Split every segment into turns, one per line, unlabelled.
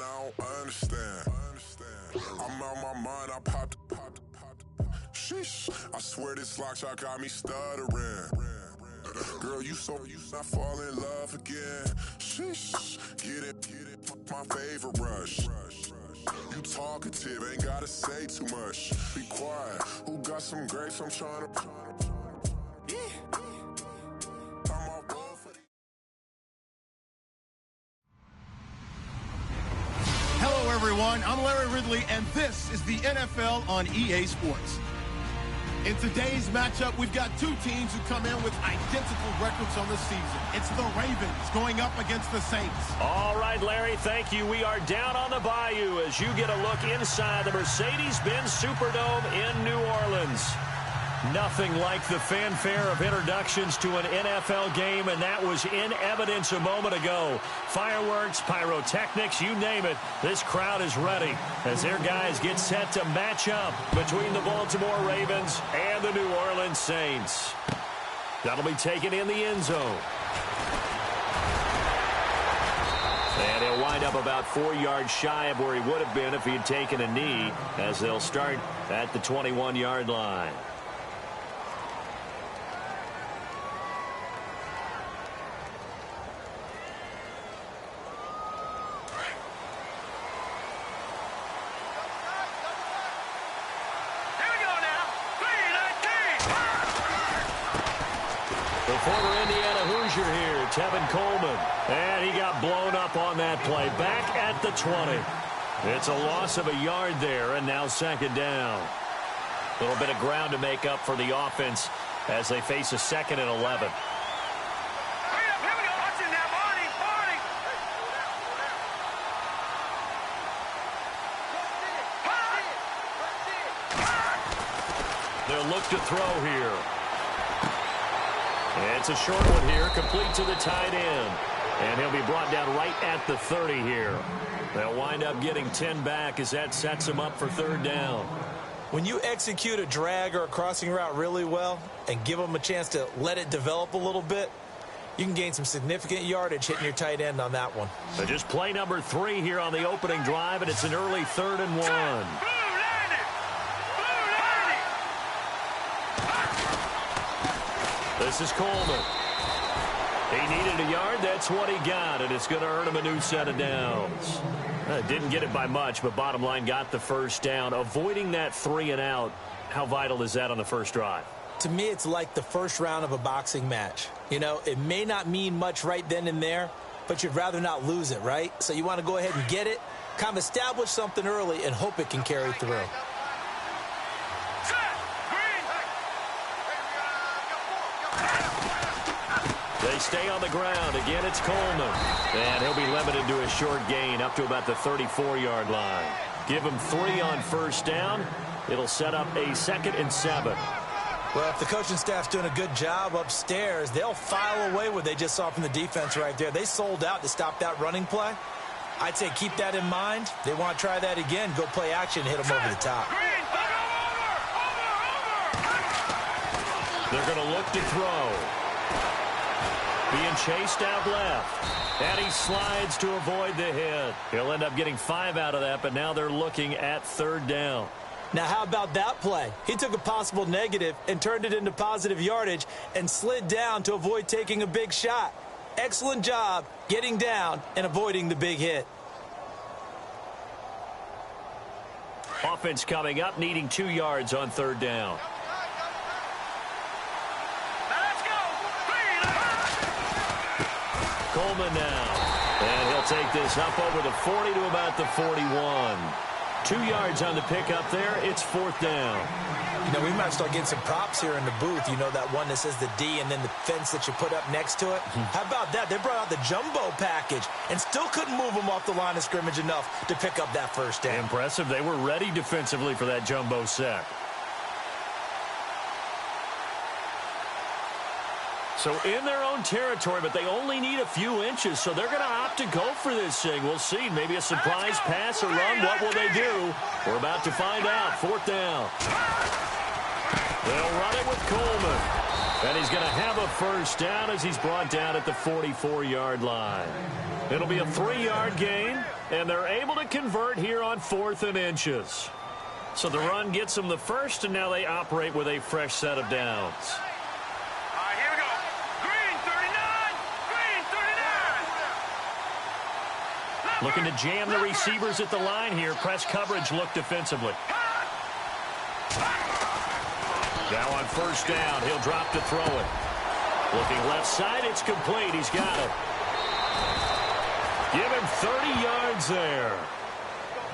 I don't understand. I'm out my mind, I popped. Sheesh, I swear this lock shot got me stuttering. Girl, you I fall in love again. Sheesh, get it, my favorite rush. You talkative, ain't gotta say too much. Be quiet, who got some grapes? I'm trying to.
Hello, everyone. I'm Larry Ridley, and this is the NFL on EA Sports. In today's matchup, we've got two teams who come in with identical records on the season. It's the Ravens going up against the Saints.
All right, Larry, thank you. We are down on the bayou as you get a look inside the Mercedes-Benz Superdome in New Orleans. Nothing like the fanfare of introductions to an NFL game, and that was in evidence a moment ago. Fireworks, pyrotechnics, you name it. This crowd is ready as their guys get set to match up between the Baltimore Ravens and the New Orleans Saints. That'll be taken in the end zone. And he'll wind up about 4 yards shy of where he would have been if he had taken a knee, as they'll start at the 21-yard line. Former Indiana Hoosier here, Tevin Coleman. And he got blown up on that play. Back at the 20. It's a loss of a yard there, and now second down. A little bit of ground to make up for the offense as they face a 2nd and 11. They'll look to throw here. It's a short one here, complete to the tight end. And he'll be brought down right at the 30 here. They'll wind up getting 10 back as that sets them up for third down.
When you execute a drag or a crossing route really well and give them a chance to let it develop a little bit, you can gain some significant yardage hitting your tight end on that one.
So just play number 3 here on the opening drive, and it's an early 3rd and 1. This is Coleman. He needed a yard. That's what he got, and it's going to earn him a new set of downs. Didn't get it by much, but bottom line got the first down. Avoiding that 3 and out, how vital is that on the first drive?
To me, it's like the first round of a boxing match. You know, it may not mean much right then and there, but you'd rather not lose it, right? So you want to go ahead and get it, kind of establish something early, and hope it can carry through.
They stay on the ground. Again, it's Coleman. And he'll be limited to a short gain up to about the 34-yard line. Give him 3 on first down. It'll set up a 2nd and 7.
Well, if the coaching staff's doing a good job upstairs, they'll file away what they just saw from the defense right there. They sold out to stop that running play. I'd say keep that in mind. They want to try that again. Go play action, hit them over the top.
They're going to look to throw. Being chased out left. And he slides to avoid the hit. He'll end up getting 5 out of that, but now they're looking at 3rd down.
Now, how about that play? He took a possible negative and turned it into positive yardage and slid down to avoid taking a big shot. Excellent job getting down and avoiding the big hit.
Offense coming up, needing 2 yards on 3rd down. Coleman now. And he'll take this up over the 40 to about the 41. 2 yards on the pickup there. It's 4th down.
You know, we might start getting some props here in the booth. You know, that one that says the D and then the fence that you put up next to it. How about that? They brought out the jumbo package and still couldn't move them off the line of scrimmage enough to pick up that first down.
Impressive. They were ready defensively for that jumbo sack. So in their own territory, but they only need a few inches, so they're going to opt to go for this thing. We'll see. Maybe a surprise pass or run. What will they do? We're about to find out. 4th down. They'll run it with Coleman. And he's going to have a first down as he's brought down at the 44-yard line. It'll be a 3-yard gain. And they're able to convert here on 4th and inches. So the run gets them the first, and now they operate with a fresh set of downs.
All right, here we go. Green 39. Green 39.
Looking to jam the receivers at the line here. Press coverage look defensively. Now on 1st down, he'll drop to throw it. Looking left side, it's complete. He's got it. Give him 30 yards there.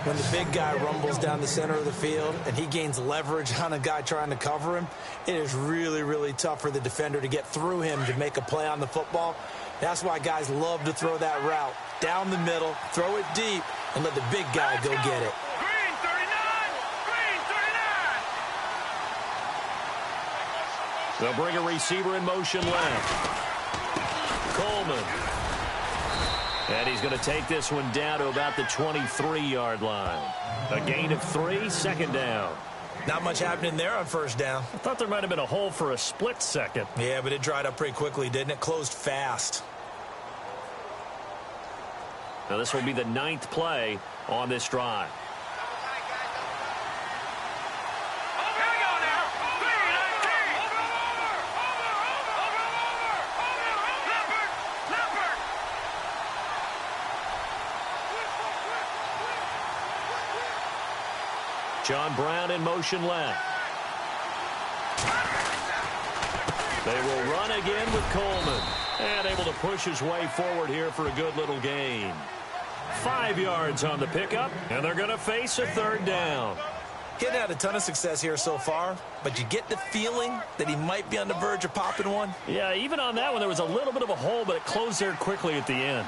When the big guy rumbles down the center of the field and he gains leverage on a guy trying to cover him, it is really, really tough for the defender to get through him to make a play on the football. That's why guys love to throw that route down the middle, throw it deep, and let the big guy go get it.
Green 39. Green 39.
They'll bring a receiver in motion left. Coleman. And he's going to take this one down to about the 23-yard line. A gain of 3, 2nd down.
Not much happening there on 1st down.
I thought there might have been a hole for a split second.
Yeah, but it dried up pretty quickly, didn't it? Closed fast.
Now this will be the 9th play on this drive. John Brown in motion left. They will run again with Coleman. And able to push his way forward here for a good little gain. 5 yards on the pickup, and they're going to face a 3rd down.
He hadn't had a ton of success here so far, but you get the feeling that he might be on the verge of popping one.
Yeah, even on that one, there was a little bit of a hole, but it closed there quickly at the end.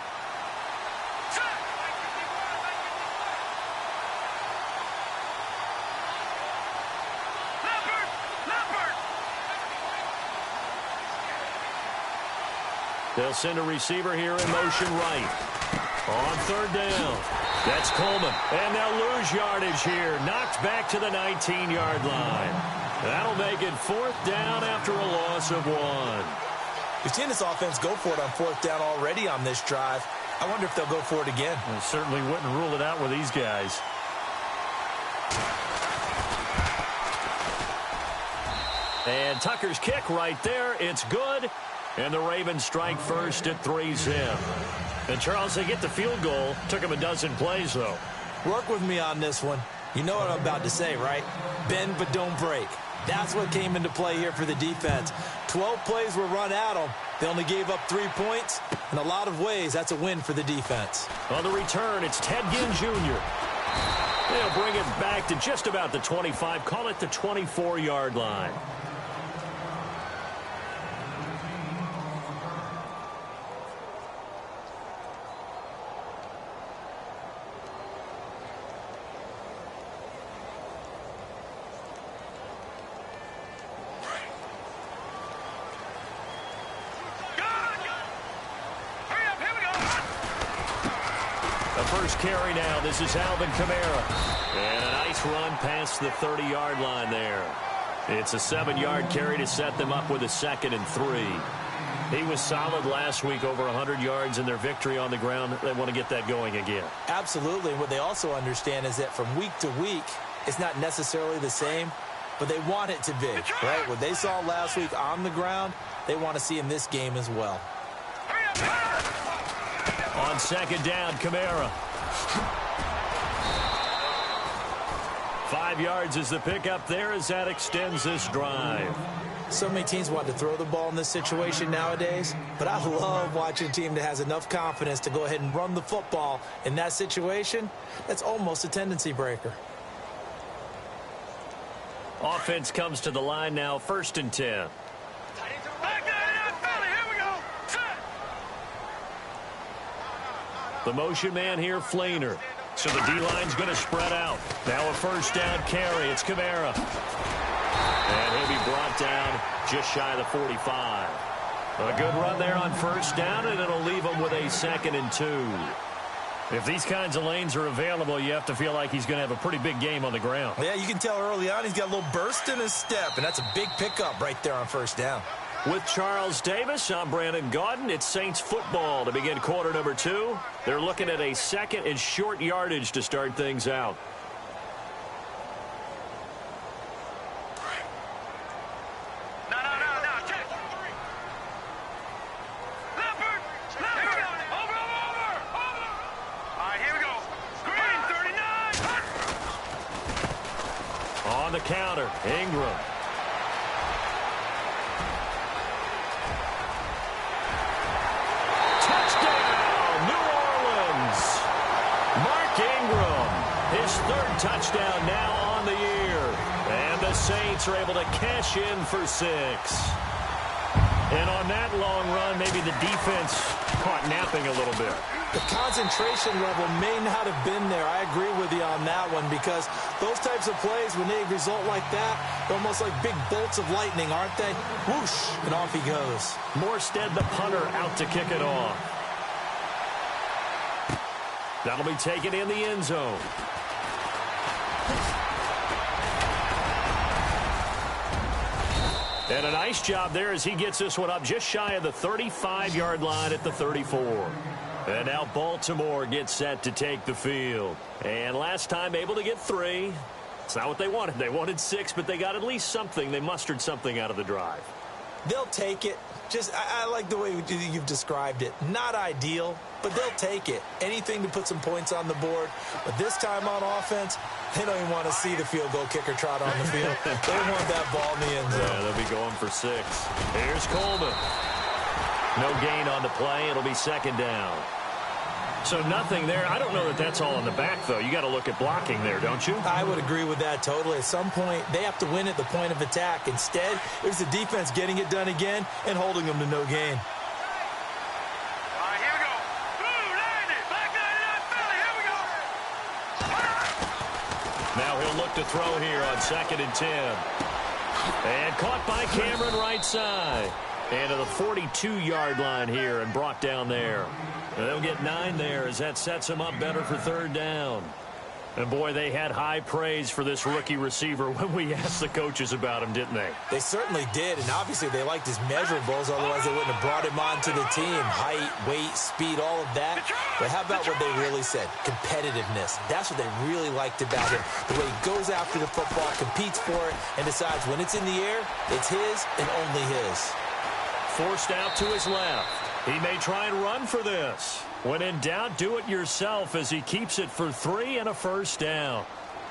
They'll send a receiver here in motion right. On 3rd down. That's Coleman. And they'll lose yardage here. Knocked back to the 19-yard line. That'll make it 4th down after a loss of 1.
We've seen this offense go for it on 4th down already on this drive. I wonder if they'll go for it again.
I certainly wouldn't rule it out with these guys. And Tucker's kick right there. It's good. And the Ravens strike first at 3-zip. And, Charles, they get the field goal. Took them a dozen plays, though.
Work with me on this one. You know what I'm about to say, right? Bend but don't break. That's what came into play here for the defense. 12 plays were run at them. They only gave up 3 points. In a lot of ways, that's a win for the defense.
On the return, it's Ted Ginn Jr. They'll bring it back to just about the 25. Call it the 24-yard line. First carry now. This is Alvin Kamara. And a nice run past the 30-yard line there. It's a 7-yard carry to set them up with a 2nd and 3. He was solid last week, over 100 yards in their victory on the ground. They want to get that going again.
Absolutely. What they also understand is that from week to week, it's not necessarily the same, but they want it to be, right? What they saw last week on the ground, they want to see in this game as well.
On 2nd down, Kamara. 5 yards is the pickup there as that extends this drive.
So many teams want to throw the ball in this situation nowadays, but I love watching a team that has enough confidence to go ahead and run the football in that situation. That's almost a tendency breaker.
Offense comes to the line now, 1st and 10. The motion man here, Flainer. So the D-line's going to spread out. Now a 1st down carry. It's Kamara. And he'll be brought down just shy of the 45. A good run there on 1st down, and it'll leave him with a 2nd and 2. If these kinds of lanes are available, you have to feel like he's going to have a pretty big game on the ground.
Yeah, you can tell early on he's got a little burst in his step, and that's a big pickup right there on 1st down.
With Charles Davis, I'm Brandon Gaudin. It's Saints football to begin quarter number 2. They're looking at a second and short yardage to start things out. On the counter, Ingram. Touchdown, New Orleans. Mark Ingram, his third touchdown now on the year. And the Saints are able to cash in for 6. And on that long run, maybe the defense caught napping a little bit.
The concentration level may not have been there. I agree with you on that one, because those types of plays, when they result like that, they're almost like big bolts of lightning, aren't they? Whoosh, and off he goes.
Morstead, the punter, out to kick it off. That'll be taken in the end zone. And a nice job there as he gets this one up just shy of the 35-yard line at the 34. And now Baltimore gets set to take the field. And last time able to get 3. It's not what they wanted. They wanted 6, but they got at least something. They mustered something out of the drive.
They'll take it. I like the way you've described it. Not ideal, but they'll take it. Anything to put some points on the board. But this time on offense, they don't even want to see the field goal kicker trot on the field. They want that ball in the end zone.
Yeah, they'll be going for 6. Here's Coleman. No gain on the play. It'll be second down. So nothing there. I don't know that that's all in the back, though. You got to look at blocking there, don't you?
I would agree with that totally. At some point, they have to win at the point of attack. Instead, it was the defense getting it done again and holding them to no gain.
All right, here we go. Blue 90, black 99, Philly, here we go.
Now he'll look to throw here on 2nd and 10. And caught by Cameron right side. And to the 42-yard line here and brought down there. And they'll get 9 there as that sets them up better for 3rd down. And, boy, they had high praise for this rookie receiver when we asked the coaches about him, didn't they?
They certainly did, and obviously they liked his measurables, otherwise they wouldn't have brought him onto the team. Height, weight, speed, all of that. But how about what they really said? Competitiveness. That's what they really liked about him. The way he goes after the football, competes for it, and decides when it's in the air, it's his and only his.
Forced out to his left. He may try and run for this. When in doubt, do it yourself as he keeps it for 3 and a first down.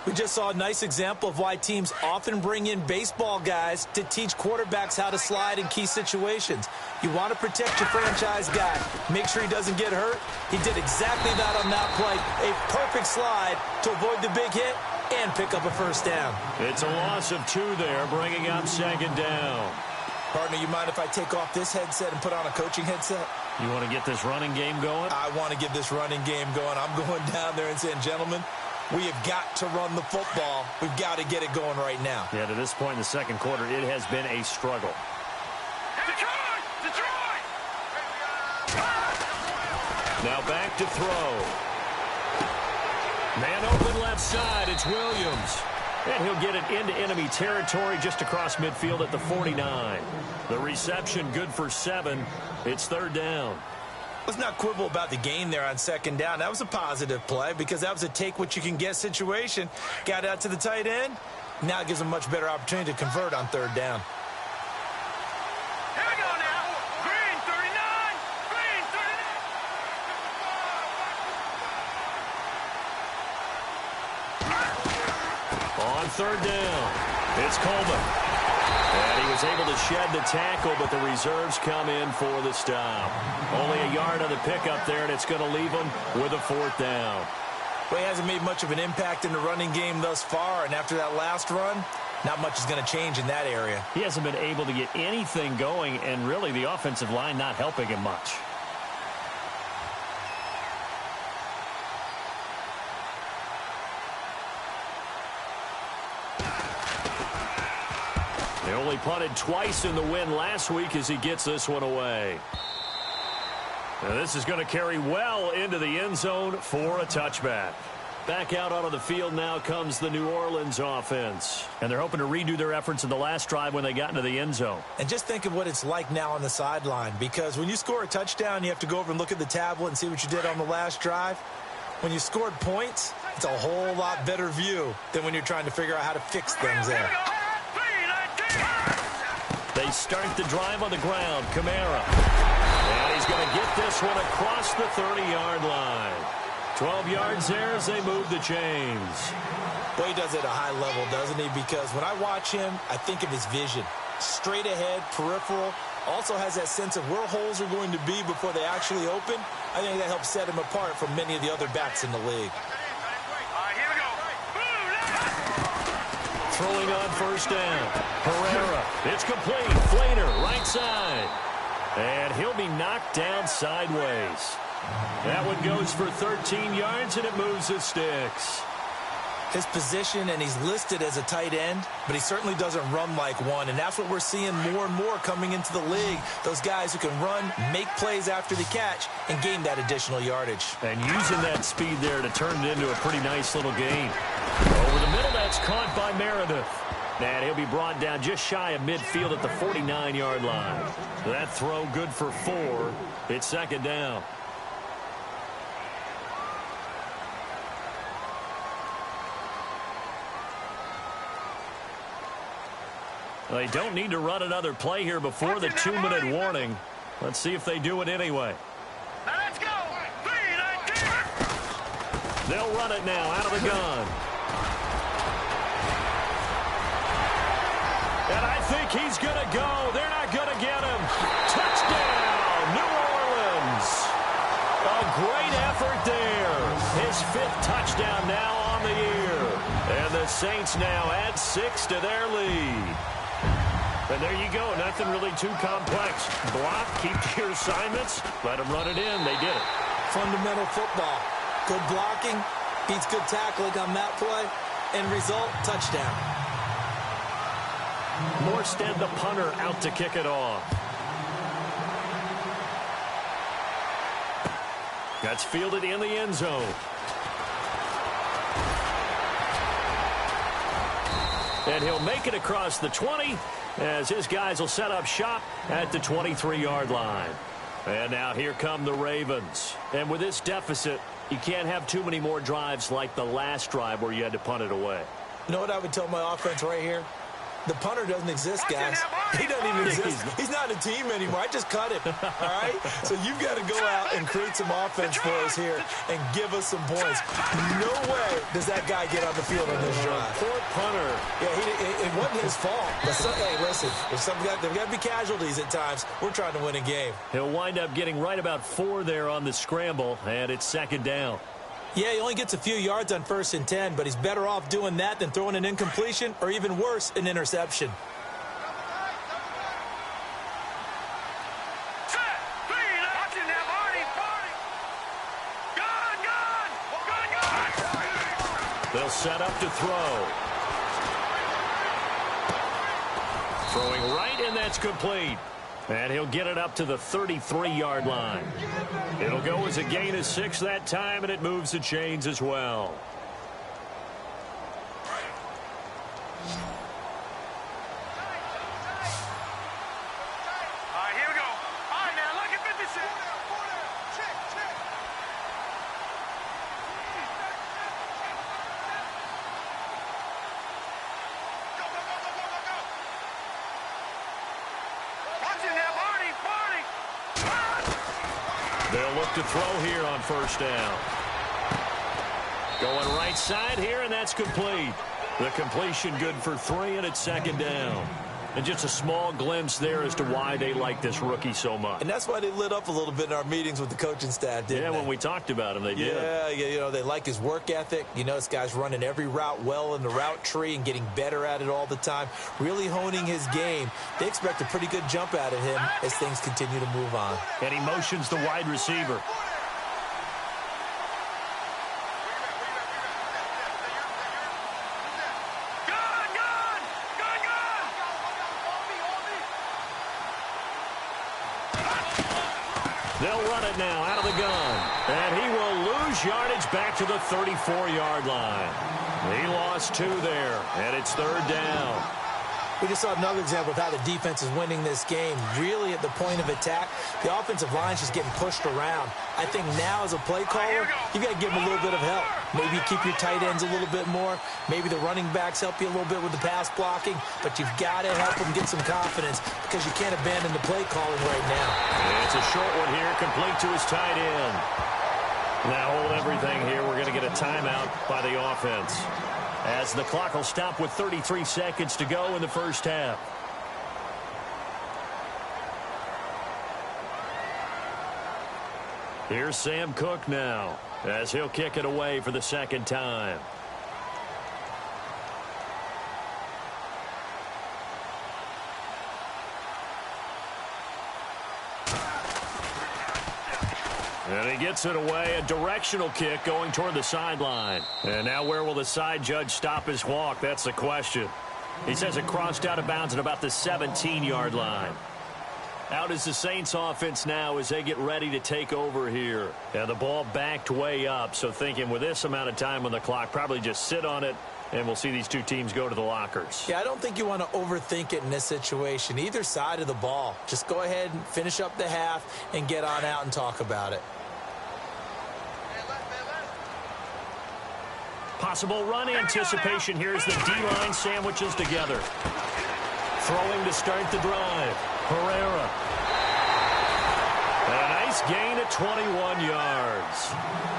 We just saw a nice example of why teams often bring in baseball guys to teach quarterbacks how to slide in key situations. You want to protect your franchise guy. Make sure he doesn't get hurt. He did exactly that on that play. A perfect slide to avoid the big hit and pick up a first down.
It's a loss of 2 there, bringing up 2nd down.
Partner, you mind if I take off this headset and put on a coaching headset?
You want to get this running game going?
I want to get this running game going. I'm going down there and saying, gentlemen, we have got to run the football. We've got to get it going right now.
Yeah, to this point in the second quarter, it has been a struggle.
Detroit! Detroit!
Now back to throw. Man open left side. It's Williams. And he'll get it into enemy territory just across midfield at the 49. The reception good for 7. It's 3rd down.
Let's not quibble about the gain there on 2nd down. That was a positive play because that was a take-what-you-can-get situation. Got out to the tight end. Now it gives them a much better opportunity to convert on 3rd down.
Here we go now. Green 39. Green 39.
On 3rd down, it's Coleman. And he was able to shed the tackle, but the reserves come in for the stop. Only a yard on the pickup there, and it's going to leave them with a 4th down.
Well, he hasn't made much of an impact in the running game thus far, and after that last run, not much is going to change in that area.
He hasn't been able to get anything going, and really the offensive line not helping him much. They only punted twice in the win last week as he gets this one away. Now this is going to carry well into the end zone for a touchback. Back out onto the field now comes the New Orleans offense. And they're hoping to redo their efforts in the last drive when they got into the end zone.
And just think of what it's like now on the sideline, because when you score a touchdown, you have to go over and look at the tablet and see what you did on the last drive. When you scored points, it's a whole lot better view than when you're trying to figure out how to fix things there.
They start the drive on the ground. Kamara. And he's going to get this one across the 30-yard line. 12 yards there as they move the chains.
Boy, he does it at a high level, doesn't he? Because when I watch him, I think of his vision. Straight ahead, peripheral. Also has that sense of where holes are going to be before they actually open. I think that helps set him apart from many of the other backs in the league.
All right, here we go.
Throwing on first down. Herrera. It's complete. Flainer, right side. And he'll be knocked down sideways. That one goes for 13 yards, and it moves the sticks.
His position, and he's listed as a tight end, but he certainly doesn't run like one, and that's what we're seeing more and more coming into the league. Those guys who can run, make plays after the catch, and gain that additional yardage.
And using that speed there to turn it into a pretty nice little gain. Over the middle, that's caught by Meredith. And he'll be brought down just shy of midfield at the 49-yard line. That throw good for 4. It's second down. They don't need to run another play here before the 2-minute warning. Let's see if they do it anyway.
Now let's go. 3-19.
They'll run it now out of the gun. And I think he's going to go. They're not going to get him. Touchdown, New Orleans. A great effort there. His 5th touchdown now on the year. And the Saints now add 6 to their lead. And there you go. Nothing really too complex. Block, keep to your assignments, let them run it in. They did it.
Fundamental football. Good blocking, beats good tackling on that play, and result, touchdown.
Morstead, the punter, out to kick it off. That's fielded in the end zone. And he'll make it across the 20 as his guys will set up shop at the 23-yard line. And now here come the Ravens. And with this deficit, you can't have too many more drives like the last drive where you had to punt it away.
You know what I would tell my offense right here? The punter doesn't exist, guys. He doesn't even exist. He's not a team anymore. I just cut him, all right? So you've got to go out and create some offense for us here and give us some points. No way does that guy get on the field on this drive.
Poor punter.
Yeah, it wasn't his fault. But hey, listen, if there's got to be casualties at times. We're trying to win a game.
He'll wind up getting right about 4 there on the scramble, and it's second down.
Yeah, he only gets a few yards on 1st and 10, but he's better off doing that than throwing an incompletion or, even worse, an interception.
They'll set up to throw. Throwing right, and that's complete. And he'll get it up to the 33-yard line. It'll go as a gain of 6 that time, and it moves the chains as well.
All right, here we go. All right, now look at 56.
They'll look to throw here on first down. Going right side here, and that's complete. The completion good for 3, and it's second down. And just a small glimpse there as to why they like this rookie so much.
And that's why they lit up a little bit in our meetings with the coaching staff, didn't they?
Yeah, when we talked about him, they did.
Yeah, you know, they like his work ethic. You know, this guy's running every route well in the route tree and getting better at it all the time, really honing his game. They expect a pretty good jump out of him as things continue to move on.
And he motions the wide receiver. They'll run it now out of the gun. And he will lose gains yardage back to the 34-yard line. He lost 2 there, and it's 3rd down.
We just saw another example of how the defense is winning this game. Really at the point of attack, the offensive line's just getting pushed around. I think now as a play caller, you got to give them a little bit of help. Maybe you keep your tight ends a little bit more. Maybe the running backs help you a little bit with the pass blocking. But you've got to help them get some confidence because you can't abandon the play calling right now.
It's a short one here, complete to his tight end. Now hold everything here. We're going to get a timeout by the offense, as the clock will stop with 33 seconds to go in the first half. Here's Sam Cook now, as he'll kick it away for the 2nd time. And he gets it away, a directional kick going toward the sideline. And now where will the side judge stop his walk? That's the question. He says it crossed out of bounds at about the 17-yard line. Out is the Saints offense now as they get ready to take over here. And the ball backed way up, so thinking with this amount of time on the clock, probably just sit on it, and we'll see these two teams go to the lockers.
Yeah, I don't think you want to overthink it in this situation. Either side of the ball. Just go ahead and finish up the half and get on out and talk about it.
Possible run anticipation here as the D-line sandwiches together. Throwing to start the drive. Herrera. A nice gain at 21 yards.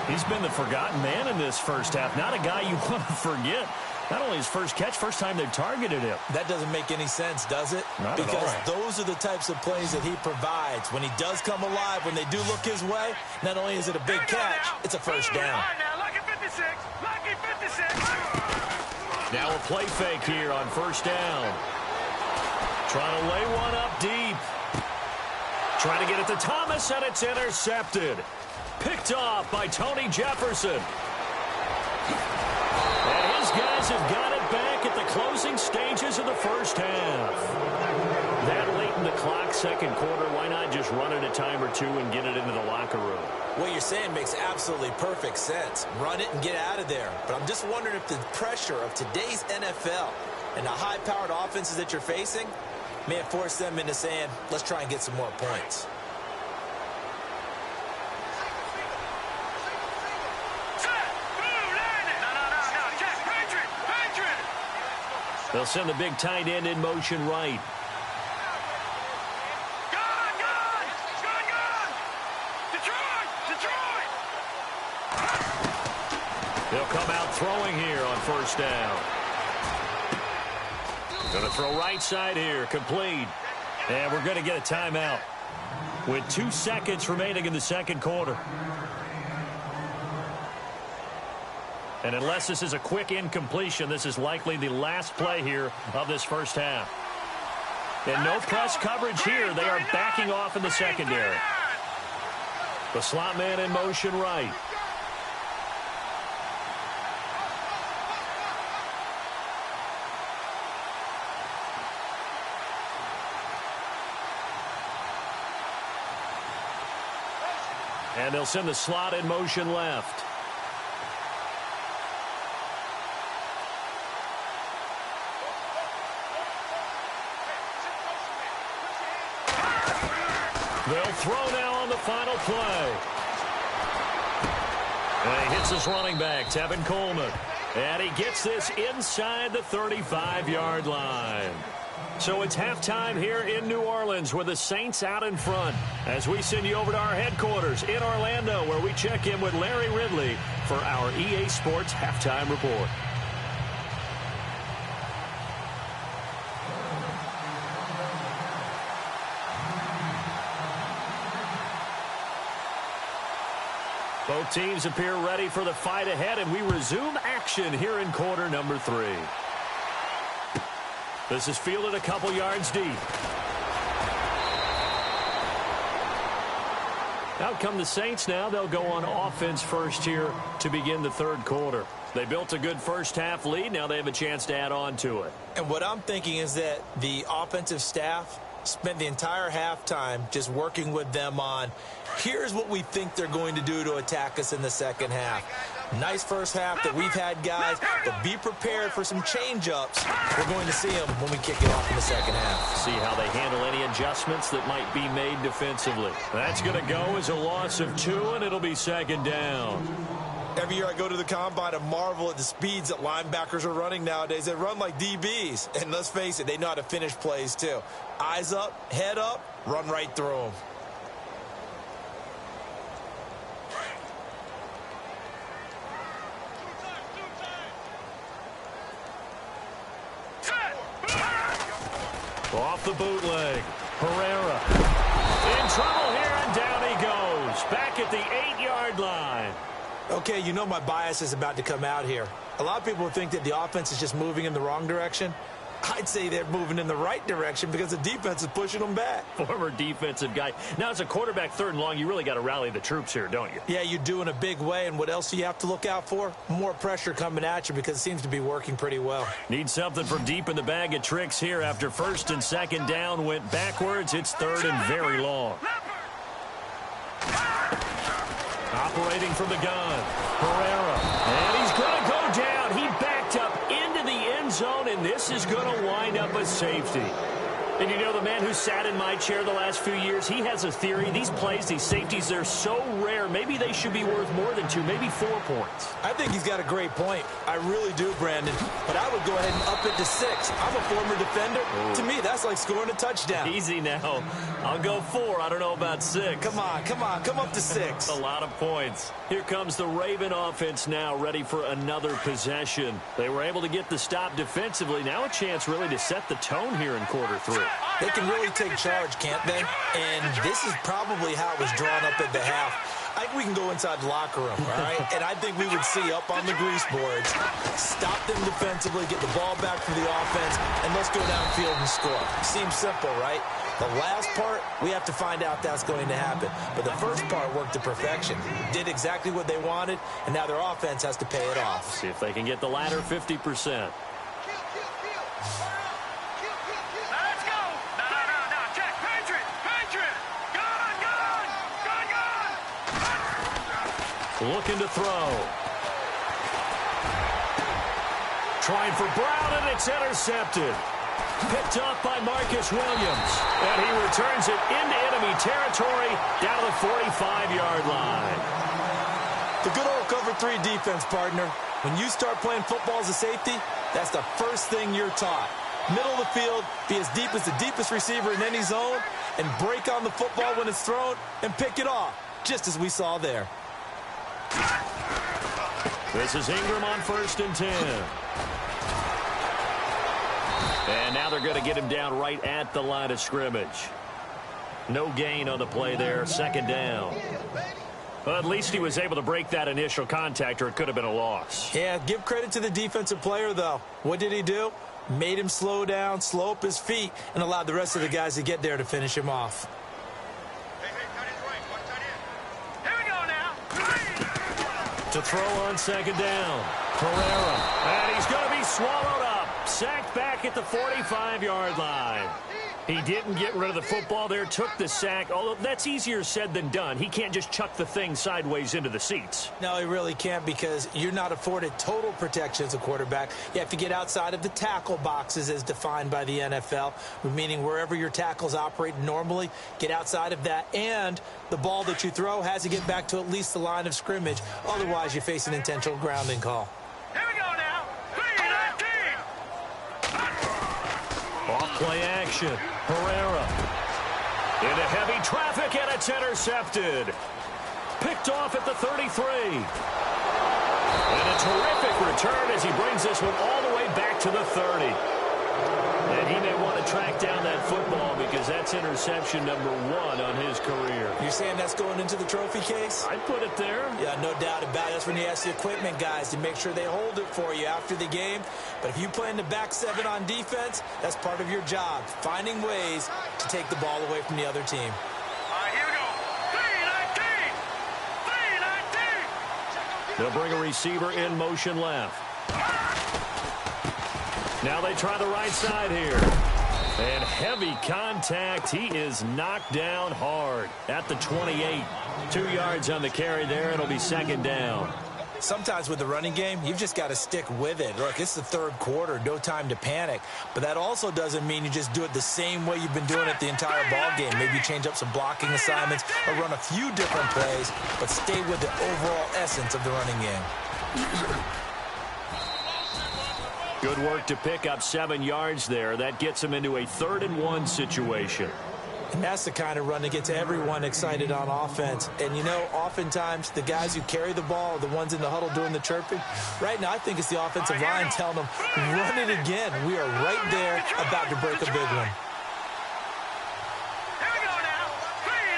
He's been the forgotten man in this first half. Not a guy you want to forget. Not only his first catch, first time they've targeted him.
That doesn't make any sense, does it?
Not
because
at all.
Those are the types of plays that he provides. When he does come alive, when they do look his way, not only is it a big catch, it's a first down.
Now a play fake here on first down. Trying to lay one up deep. Trying to get it to Thomas, and it's intercepted. Picked off by Tony Jefferson. And his guys have got it back at the closing stages of the first half. That late in the clock, second quarter, why not just run it a time or two and get it into the locker room?
What you're saying makes absolutely perfect sense. Run it and get out of there. But I'm just wondering if the pressure of today's NFL and the high-powered offenses that you're facing may have forced them into saying, let's try and get some more points.
They'll send the big tight end in motion right. They'll come out throwing here on first down. Going to throw right side here, complete. And we're going to get a timeout with 2 seconds remaining in the second quarter. And unless this is a quick incompletion, this is likely the last play here of this first half. And no press coverage here. They are backing off in the secondary. The slot man in motion right. And they'll send the slot in motion left. They'll throw now on the final play. And he hits his running back, Tevin Coleman. And he gets this inside the 35-yard line. So it's halftime here in New Orleans with the Saints out in front as we send you over to our headquarters in Orlando where we check in with Larry Ridley for our EA Sports Halftime Report. Both teams appear ready for the fight ahead, and we resume action here in quarter number 3. This is fielded a couple yards deep. Out come the Saints now. They'll go on offense first here to begin the third quarter. They built a good first half lead. Now they have a chance to add on to it.
And what I'm thinking is that the offensive staff spent the entire halftime just working with them on, here's what we think they're going to do to attack us in the second half. Nice first half that we've had, guys, but be prepared for some change-ups. We're going to see them when we kick it off in the second half.
See how they handle any adjustments that might be made defensively. That's going to go as a loss of 2, and it'll be second down.
Every year I go to the combine and marvel at the speeds that linebackers are running nowadays. They run like DBs. And let's face it, they know how to finish plays too. Eyes up, head up, run right through them.
Off the bootleg. Herrera in trouble here, and down he goes. Back at the 8-yard line.
Okay, you know my bias is about to come out here. A lot of people think that the offense is just moving in the wrong direction. I'd say they're moving in the right direction because the defense is pushing them back.
Former defensive guy. Now, as a quarterback, 3rd and long, you really got to rally the troops here, don't you?
Yeah, you do in a big way. And what else do you have to look out for? More pressure coming at you because it seems to be working pretty well.
Need something from deep in the bag of tricks here after 1st and 2nd down went backwards. It's 3rd and very long. Operating from the gun, Herrera, and he's going to go down. He backed up into the end zone, and this is going to wind up a safety. And you know, the man who sat in my chair the last few years, he has a theory. These plays, these safeties, they're so rare. Maybe they should be worth more than 2, maybe 4 points.
I think he's got a great point. I really do, Brandon. But I would go ahead and up it to 6. I'm a former defender.
Ooh.
To me, that's like scoring a touchdown.
Easy now. I'll go 4. I don't know about 6.
Come on. Come up to 6.
A lot of points. Here comes the Raven offense now, ready for another possession. They were able to get the stop defensively. Now a chance really to set the tone here in quarter 3.
They can really take charge, can't they? And this is probably how it was drawn up at the half. I think we can go inside the locker room, all right? And I think we would see up on the grease boards, stop them defensively, get the ball back from the offense, and let's go downfield and score. Seems simple, right? The last part, we have to find out that's going to happen. But the first part worked to perfection. Did exactly what they wanted, and now their offense has to pay it off.
See if they can get the latter 50%. Looking to throw. Trying for Brown, and it's intercepted. Picked off by Marcus Williams. And he returns it into enemy territory down to the 45-yard line.
The good old cover 3 defense, partner. When you start playing football as a safety, that's the first thing you're taught. Middle of the field, be as deep as the deepest receiver in any zone, and break on the football when it's thrown and pick it off, just as we saw there.
This is Ingram on 1st and 10. And now they're going to get him down right at the line of scrimmage. No gain on the play there, 2nd down. Well, at least he was able to break that initial contact, or it could have been a loss.
Yeah, give credit to the defensive player, though. What did he do? Made him slow down, slow up his feet, and allowed the rest of the guys to get there to finish him off.
To throw on 2nd down, Herrera, and he's going to be swallowed up. Sacked back at the 45-yard line. He didn't get rid of the football there, took the sack, although that's easier said than done. He can't just chuck the thing sideways into the seats.
No, he really can't, because you're not afforded total protection as a quarterback. You have to get outside of the tackle boxes as defined by the NFL, meaning wherever your tackles operate normally, get outside of that, and the ball that you throw has to get back to at least the line of scrimmage. Otherwise, you face an intentional grounding call.
Here we go now. 3-19.
Off play action. Herrera into heavy traffic, and it's intercepted. Picked off at the 33. And a terrific return as he brings this one all the way back to the 30. And he may want to track down that football because that's interception number 1 on his career.
You're saying that's going into the trophy case?
I'd put it there.
Yeah, no doubt about it. That's when you ask the equipment guys to make sure they hold it for you after the game. But if you play in the back 7 on defense, that's part of your job, finding ways to take the ball away from the other team.
All right, here we go. 3-19. 3-19.
They'll bring a receiver in motion left. Now they try the right side here. And heavy contact. He is knocked down hard at the 28. 2 yards on the carry there. It'll be second down.
Sometimes with the running game, you've just got to stick with it. Look, it's the third quarter, no time to panic. But that also doesn't mean you just do it the same way you've been doing it the entire ball game. Maybe change up some blocking assignments or run a few different plays, but stay with the overall essence of the running game.
Good work to pick up 7 yards there. That gets him into a 3rd-and-1 situation.
And that's the kind of run that gets everyone excited on offense. And, you know, oftentimes the guys who carry the ball are the ones in the huddle doing the chirping. Right now, I think it's the offensive line telling them, run it again. We are right there about to break a big one.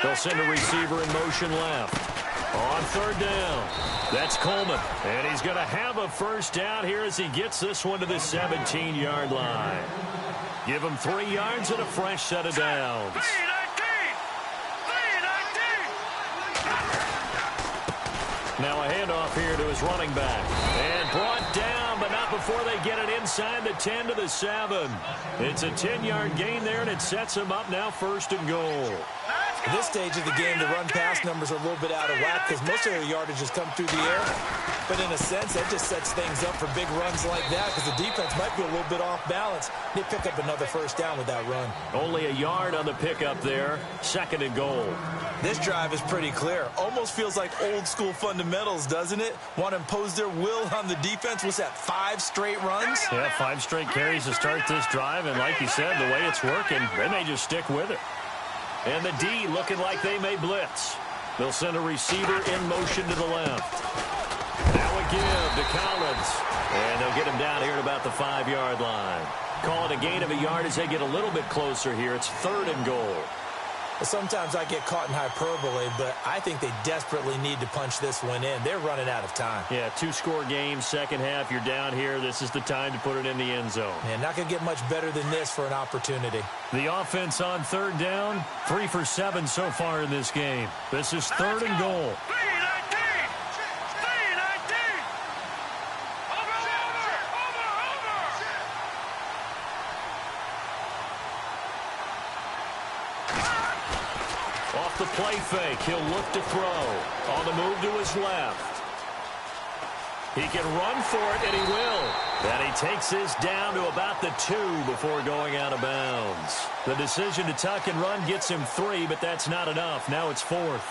They'll send a receiver in motion left. On 3rd down. That's Coleman. And he's going to have a first down here as he gets this one to the 17-yard line. Give him 3 yards and a fresh set of downs. Now a handoff here to his running back. And brought down, but not before they get it inside the 10 to the 7. It's a 10-yard gain there, and it sets him up now 1st and goal.
At this stage of the game, the run-pass numbers are a little bit out of whack because most of their yardage has come through the air. But in a sense, that just sets things up for big runs like that because the defense might be a little bit off balance. They pick up another first down with that run.
Only a yard on the pickup there. 2nd and goal.
This drive is pretty clear. Almost feels like old-school fundamentals, doesn't it? Want to impose their will on the defense. What's that, 5 straight runs?
Yeah, 5 straight carries to start this drive. And like you said, the way it's working, they may just stick with it. And the D looking like they may blitz. They'll send a receiver in motion to the left. Now a give to Collins. And they'll get him down here at about the 5-yard line. Call it a gain of a yard as they get a little bit closer here. It's 3rd and goal.
Well, sometimes I get caught in hyperbole, but I think they desperately need to punch this one in. They're running out of time.
Yeah, 2-score game, second half. You're down here. This is the time to put it in the end zone.
Man, not going to get much better than this for an opportunity.
The offense on 3rd down, 3 for 7 so far in this game. This is 3rd and goal. Off the play fake, he'll look to throw. On the move to his left. He can run for it, and he will. And he takes this down to about the 2 before going out of bounds. The decision to tuck and run gets him 3, but that's not enough. Now it's 4th.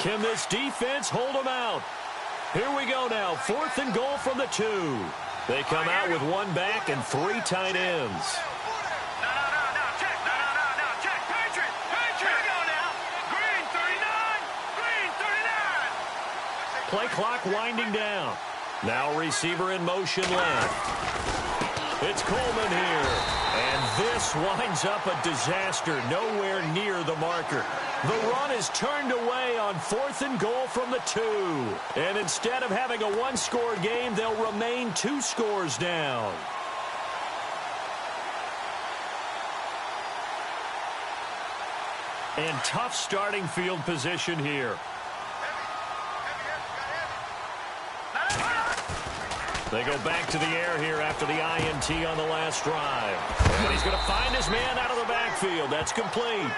Can this defense hold them out? Here we go now. 4th and goal from the 2. They come out with 1 back and 3 tight ends.
Check. Patriot. Here we go now. Green 39.
Play clock winding down. Now receiver in motion left. It's Coleman here. And this winds up a disaster. Nowhere near the marker. The run is turned away on 4th and goal from the 2. And instead of having a 1-score game, they'll remain 2 scores down. And tough starting field position here. They go back to the air here after the INT on the last drive. And he's going to find his man out of the backfield. That's complete.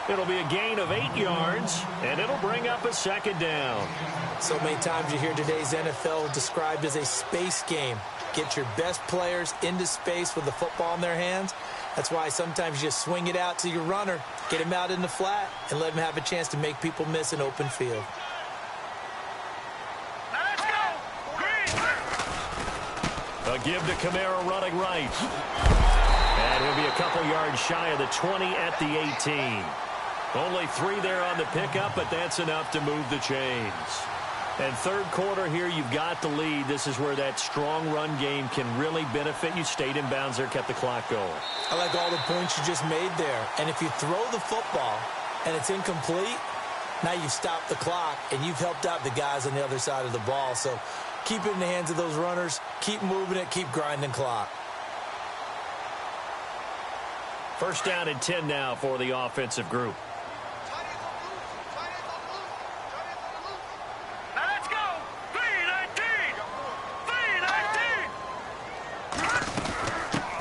It'll be a gain of 8 yards, and it'll bring up a 2nd down.
So many times you hear today's NFL described as a space game. Get your best players into space with the football in their hands. That's why sometimes you just swing it out to your runner, get him out in the flat, and let him have a chance to make people miss an open field.
A give to Kamara running right. And he'll be a couple yards shy of the 20 at the 18. Only 3 there on the pickup, but that's enough to move the chains. And 3rd quarter here, you've got the lead. This is where that strong run game can really benefit you. Stayed in bounds there, kept the clock going.
I like all the points you just made there. And if you throw the football and it's incomplete, Now you've stopped the clock, and you've helped out the guys on the other side of the ball. So keep it in the hands of those runners. Keep moving it. Keep grinding clock.
First down and 10 now for the offensive group.
Now let's go.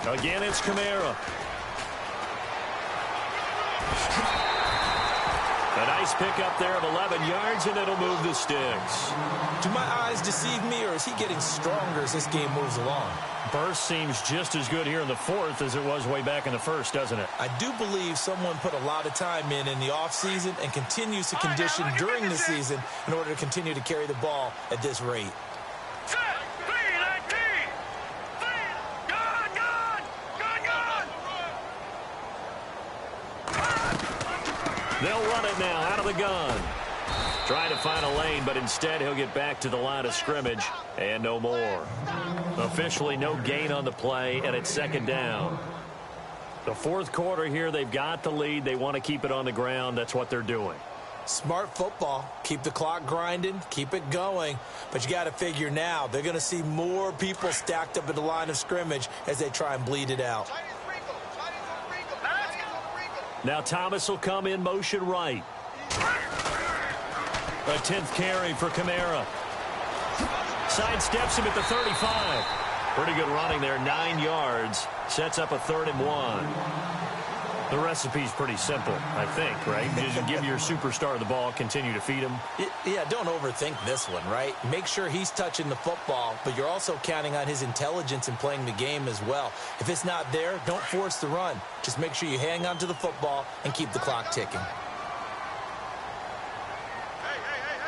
3-19.
Again, it's Kamara. A nice pickup there of 11 yards, and it'll move the sticks.
Do my eyes deceive me, or is he getting stronger as this game moves along?
Burst seems just as good here in the fourth as it was way back in the first, doesn't it?
I do believe someone put a lot of time in the offseason and continues to condition during the season in order to continue to carry the ball at this rate.
They'll run it now out of the gun. Trying to find a lane, but instead he'll get back to the line of scrimmage and no more. Officially no gain on the play, and it's second down. The fourth quarter here, they've got the lead. They want to keep it on the ground. That's what they're doing.
Smart football. Keep the clock grinding. Keep it going. But you got to figure now, they're going to see more people stacked up at the line of scrimmage as they try and bleed it out.
Now Thomas will come in motion right. A 10th carry for Kamara. Sidesteps him at the 35. Pretty good running there, 9 yards. Sets up a 3rd and 1. The recipe's pretty simple, I think, right? Just give your superstar the ball, continue to feed him.
Yeah, don't overthink this one, right? Make sure he's touching the football, but you're also counting on his intelligence in playing the game as well. If it's not there, don't force the run. Just make sure you hang on to the football and keep the clock ticking.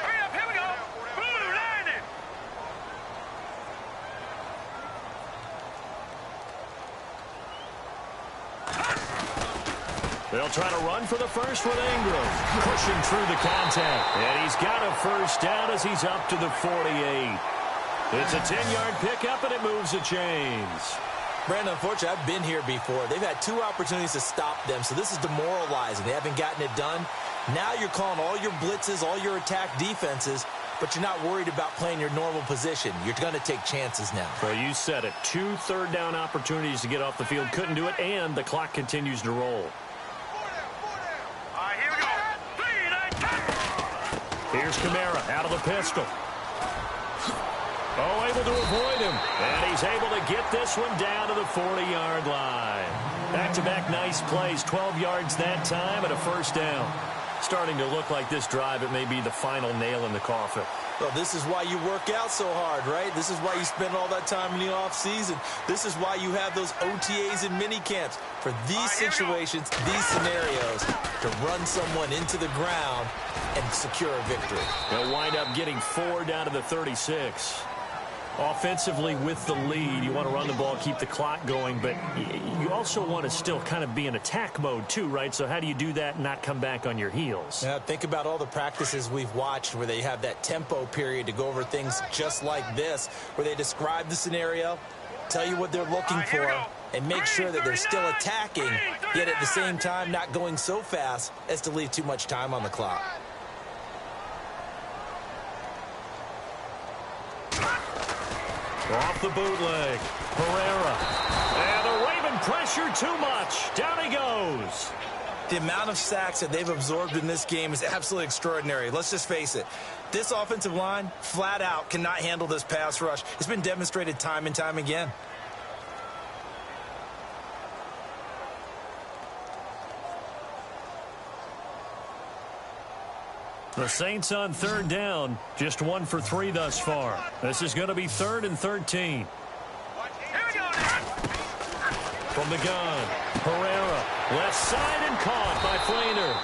Hurry up, here we go. Blue, line it.
They'll try to run for the first with Ingram. Pushing through the contact. And he's got a first down as he's up to the 48. It's a 10-yard pickup, and it moves the chains.
Brandon, unfortunately, I've been here before. They've had 2 opportunities to stop them, so this is demoralizing. They haven't gotten it done. Now you're calling all your blitzes, all your attack defenses, but you're not worried about playing your normal position. You're going to take chances now.
Well, you said it. 2 third-down opportunities to get off the field. Couldn't do it, and the clock continues to roll.
All right, here we go. 3-19.
Here's Kamara out of the pistol. Oh, able to avoid him. And he's able to get this one down to the 40-yard line. Back-to-back nice plays. 12 yards that time and a first down. Starting to look like this drive, it may be the final nail in the coffin.
Well, this is why you work out so hard, right? This is why you spend all that time in the offseason. This is why you have those OTAs and mini camps. For these situations, these scenarios, to run someone into the ground and secure a victory.
They'll wind up getting 4 down to the 36. Offensively with the lead, you want to run the ball, keep the clock going, but you also want to still kind of be in attack mode too, right? So how do you do that and not come back on your heels?
Now, think about all the practices we've watched where they have that tempo period to go over things just like this, where they describe the scenario, tell you what they're looking for, and make sure that they're still attacking, yet at the same time not going so fast as to leave too much time on the clock.
Off the bootleg. Herrera. And the Raven pressure too much. Down he goes.
The amount of sacks that they've absorbed in this game is absolutely extraordinary. Let's just face it. This offensive line, flat out, cannot handle this pass rush. It's been demonstrated time and time again.
The Saints on 3rd down, just 1 for 3 thus far. This is going to be 3rd and 13.
Here we go now.
From the gun, Herrera, left side and caught by Flainer.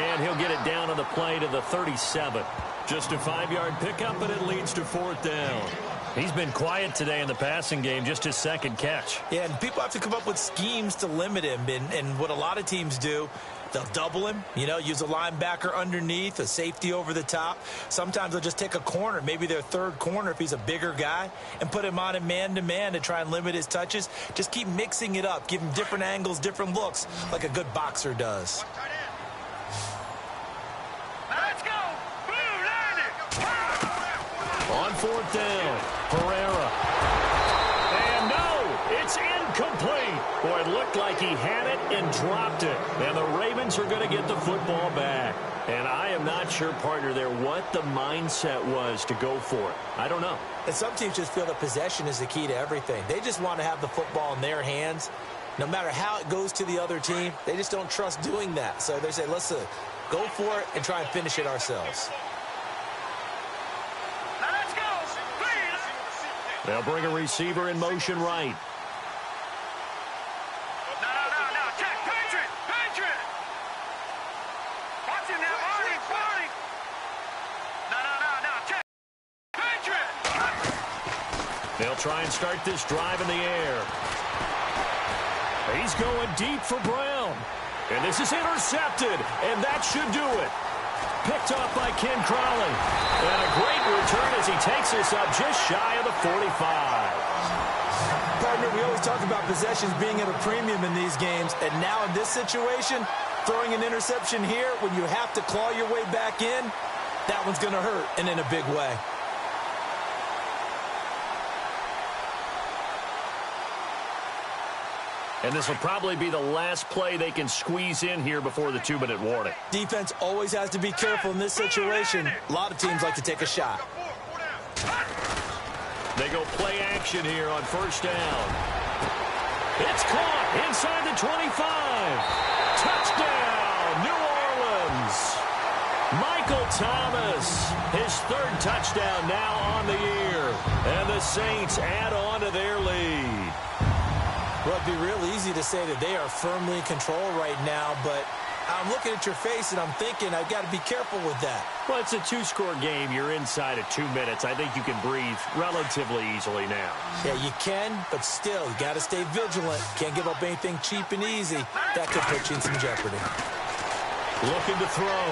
And he'll get it down on the play to the 37. Just a 5-yard pickup, and it leads to 4th down. He's been quiet today in the passing game, just his 2nd catch.
Yeah, and people have to come up with schemes to limit him, and what a lot of teams do, they'll double him, use a linebacker underneath, a safety over the top. Sometimes they'll just take a corner, maybe their 3rd corner if he's a bigger guy, and put him on a man-to-man to try and limit his touches. Just keep mixing it up, give him different angles, different looks, like a good boxer does.
Let's
4th down. Pereira. And no, it's incomplete. Boy, it looked like he had it and dropped it. And the Ravens are going to get the football back. And I am not sure, partner, there what the mindset was to go for it. I don't know.
And some teams just feel that possession is the key to everything. They just want to have the football in their hands. No matter how it goes to the other team, they just don't trust doing that. So they say, let's go for it and try and finish it ourselves.
Now let's go. Please.
They'll bring a receiver in motion right.
No. Check. Patriot. Watch him now. Marty. No. Check. Patriot.
They'll try and start this drive in the air. He's going deep for Brown. And this is intercepted, and that should do it. Picked off by Ken Crowley. And a great return as he takes this up just shy of the 45.
Partner, we always talk about possessions being at a premium in these games, and now in this situation, throwing an interception here when you have to claw your way back in, that one's going to hurt, and in a big way.
And this will probably be the last play they can squeeze in here before the 2-minute warning.
Defense always has to be careful in this situation. A lot of teams like to take a shot.
They go play action here on 1st down. It's caught inside the 25. Touchdown, New Orleans. Michael Thomas, his 3rd touchdown now on the year. And the Saints add on to their lead.
Well, it'd be real easy to say that they are firmly in control right now, but I'm looking at your face and I'm thinking I've got to be careful with that.
Well, it's a 2-score game. You're inside of 2 minutes. I think you can breathe relatively easily now.
Yeah, you can, but still, you got to stay vigilant. Can't give up anything cheap and easy. That could put you in some jeopardy.
Looking to throw.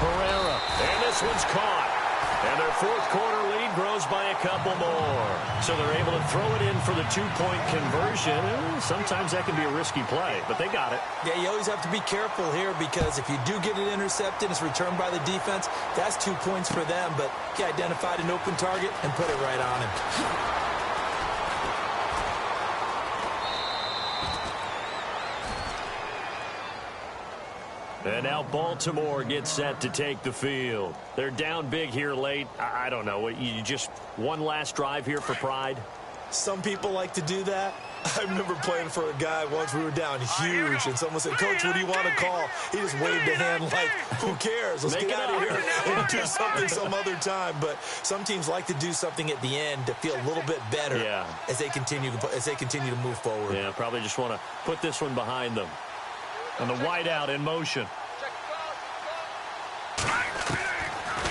Pereira. And this one's caught. And their 4th quarter lead grows by a couple more. So they're able to throw it in for the 2-point conversion. Sometimes that can be a risky play, but they got it.
Yeah, you always have to be careful here because if you do get it intercepted, it's returned by the defense, that's 2 points for them. But he identified an open target and put it right on him.
And now Baltimore gets set to take the field. They're down big here late. I don't know. You just one last drive here for pride?
Some people like to do that. I remember playing for a guy once. We were down huge, and someone said, "Coach, what do you want to call?" He just waved a hand like, who cares? Let's get out of here and do something some other time. But some teams like to do something at the end to feel a little bit better as they continue to move forward.
Yeah, probably just want to put this one behind them. And the wideout in motion.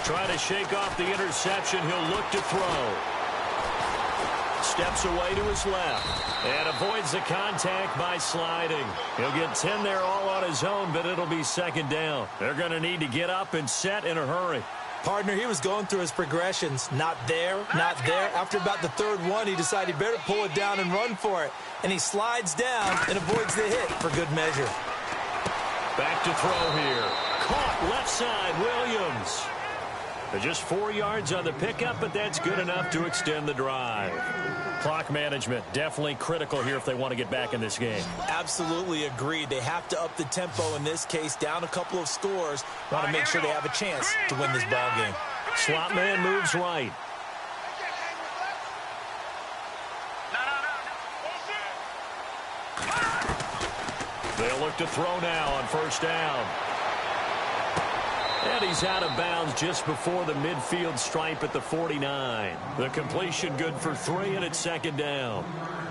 Trying to shake off the interception. He'll look to throw. Steps away to his left. And avoids the contact by sliding. He'll get 10 there all on his own, but it'll be 2nd down. They're going to need to get up and set in a hurry.
Partner, he was going through his progressions. Not there, not there. After about the 3rd one, he decided he better pull it down and run for it. And he slides down and avoids the hit for good measure.
Back to throw here. Caught left side, Williams. They're just 4 yards on the pickup, but that's good enough to extend the drive. Clock management, definitely critical here if they want to get back in this game.
Absolutely agreed. They have to up the tempo in this case, down a couple of scores. Want to make sure they have a chance to win this ball game.
Slot man moves right. They'll look to throw now on 1st down. And he's out of bounds just before the midfield stripe at the 49. The completion good for 3, and it's 2nd down.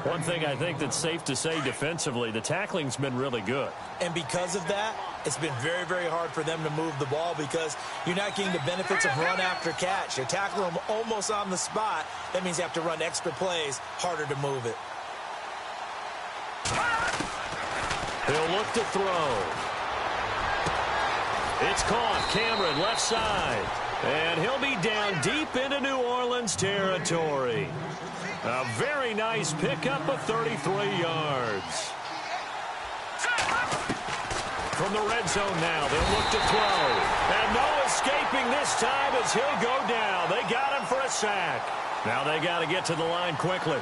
One thing I think that's safe to say defensively, the tackling's been really good.
And because of that, it's been very, very hard for them to move the ball because you're not getting the benefits of run after catch. You're tackling them almost on the spot. That means you have to run extra plays, harder to move it.
He'll look to throw. It's caught. Cameron, left side. And he'll be down deep into New Orleans territory. A very nice pickup of 33 yards. From the red zone now, they'll look to throw. And no escaping this time as he'll go down. They got him for a sack. Now they got to get to the line quickly.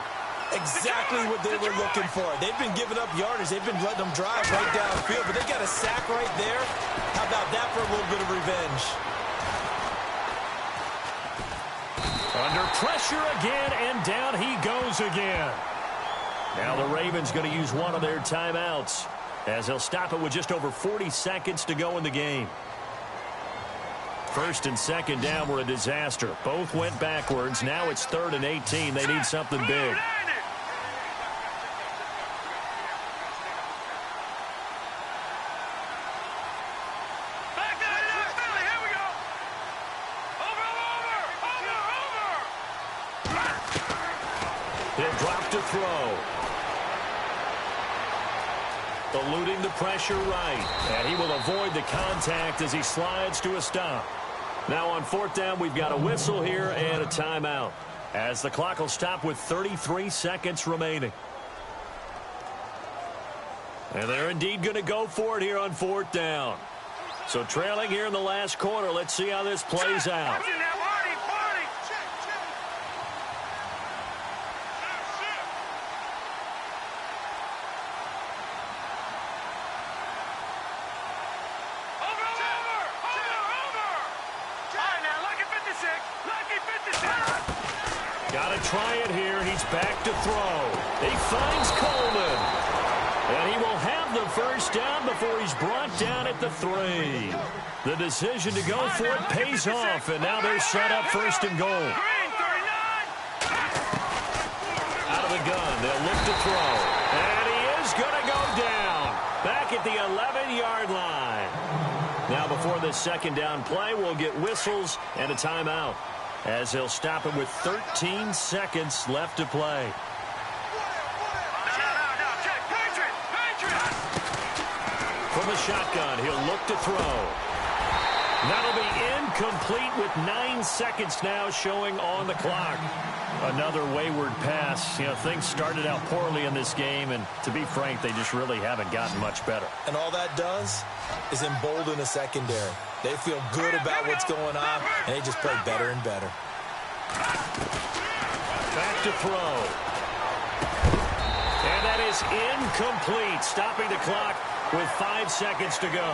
Exactly what they were looking for. They've been giving up yardage. They've been letting them drive right downfield, but they got a sack right there. How about that for a little bit of revenge?
Under pressure again, and down he goes again. Now the Ravens going to use one of their timeouts, as they'll stop it with just over 40 seconds to go in the game. First and second down were a disaster. Both went backwards. Now it's 3rd and 18. They need something big. He'll drop to throw. Eluding the pressure right. And he will avoid the contact as he slides to a stop. Now on 4th down, we've got a whistle here and a timeout, as the clock will stop with 33 seconds remaining. And they're indeed going to go for it here on 4th down. So trailing here in the last quarter, let's see how this plays out. Got to try it here. He's back to throw. He finds Coleman. And he will have the first down before he's brought down at the 3. The decision to go for it pays off, and now they're set up 1st and goal. Out of the gun, they'll look to throw. And he is going to go down. Back at the 11-yard line. Now before this second down play, we'll get whistles and a timeout, as they'll stop it with 13 seconds left to play. From the shotgun, he'll look to throw. That'll be incomplete with 9 seconds now showing on the clock. Another wayward pass. You know, things started out poorly in this game, and to be frank, they just really haven't gotten much better.
And all that does is embolden a secondary. They feel good about what's going on, and they just play better and better.
Back to throw. And that is incomplete, stopping the clock with 5 seconds to go.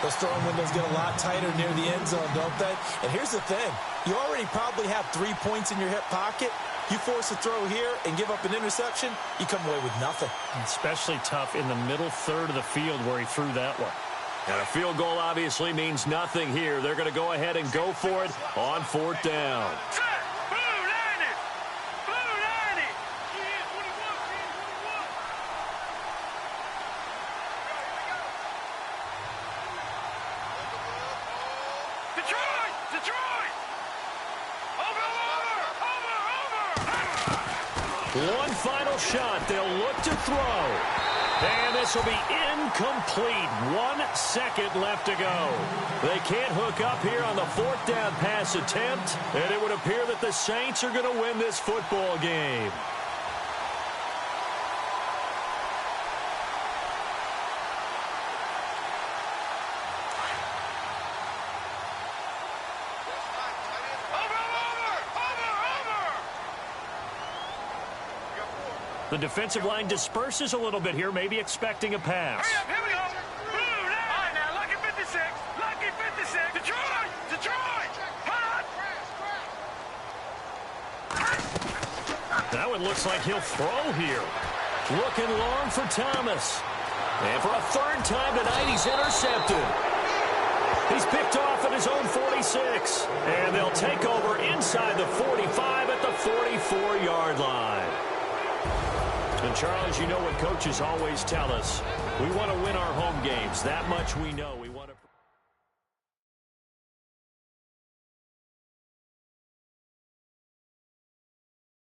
Those throwing windows get a lot tighter near the end zone, don't they? And here's the thing. You already probably have 3 points in your hip pocket. You force a throw here and give up an interception, you come away with nothing.
Especially tough in the middle third of the field where he threw that one. And a field goal obviously means nothing here. They're going to go ahead and go for it on 4th down. One final shot. They'll look to throw. And this will be incomplete. 1 second left to go. They can't hook up here on the 4th down pass attempt. And it would appear that the Saints are going to win this football game. The defensive line disperses a little bit here, maybe expecting a pass.
Hurry up, here we go. Blue, all right, now, lucky 56. Lucky 56. Detroit! Detroit!
That one looks like he'll throw here. Looking long for Thomas. And for a 3rd time tonight, he's intercepted. He's picked off at his own 46. And they'll take over inside the 45 at the 44-yard line. And, Charles, you know what coaches always tell us. We want to win our home games. That much we know.